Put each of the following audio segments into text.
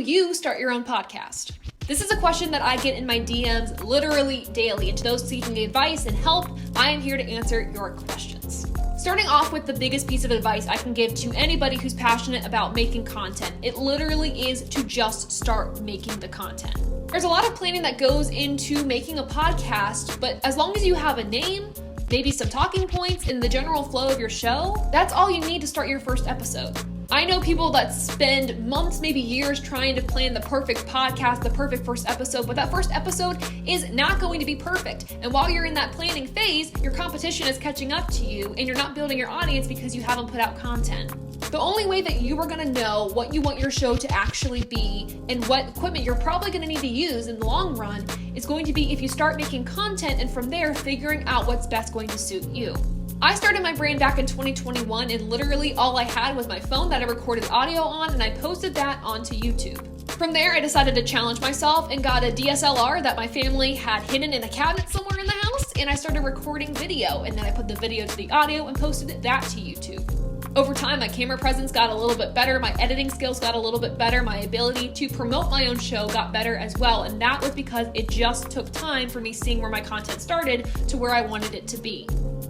you start your own podcast? This is a question that I get in my DMs literally daily, and to those seeking advice and help, I am here to answer your questions. Starting off with the biggest piece of advice I can give to anybody who's passionate about making content, it literally is to just start making the content. There's a lot of planning that goes into making a podcast, but as long as you have a name, maybe some talking points, and the general flow of your show, that's all you need to start your first episode. I know people that spend months, maybe years, trying to plan the perfect podcast, the perfect first episode, but that first episode is not going to be perfect. And while you're in that planning phase, your competition is catching up to you and you're not building your audience because you haven't put out content. The only way that you are going to know what you want your show to actually be and what equipment you're probably going to need to use in the long run is going to be if you start making content and from there figuring out what's best going to suit you. I started my brand back in 2021 and literally all I had was my phone that I recorded audio on, and I posted that onto YouTube. From there, I decided to challenge myself and got a DSLR that my family had hidden in a cabinet somewhere in the house, and I started recording video, and then I put the video to the audio and posted that to YouTube. Over time, my camera presence got a little bit better, my editing skills got a little bit better, my ability to promote my own show got better as well, and that was because it just took time for me seeing where my content started to where I wanted it to be.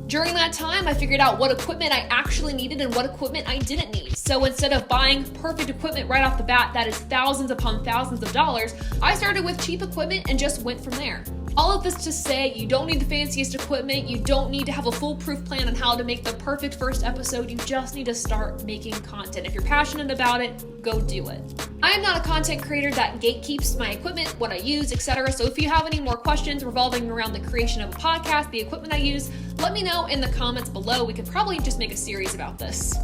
During that time, I figured out what equipment I actually needed and what equipment I didn't need. So instead of buying perfect equipment right off the bat that is thousands upon thousands of dollars, I started with cheap equipment and just went from there. All of this to say, you don't need the fanciest equipment, you don't need to have a foolproof plan on how to make the perfect first episode, you just need to start making content. If you're passionate about it, go do it. I am not a content creator that gatekeeps my equipment, what I use, etc. So if you have any more questions revolving around the creation of a podcast, the equipment I use, let me know in the comments below. We could probably just make a series about this.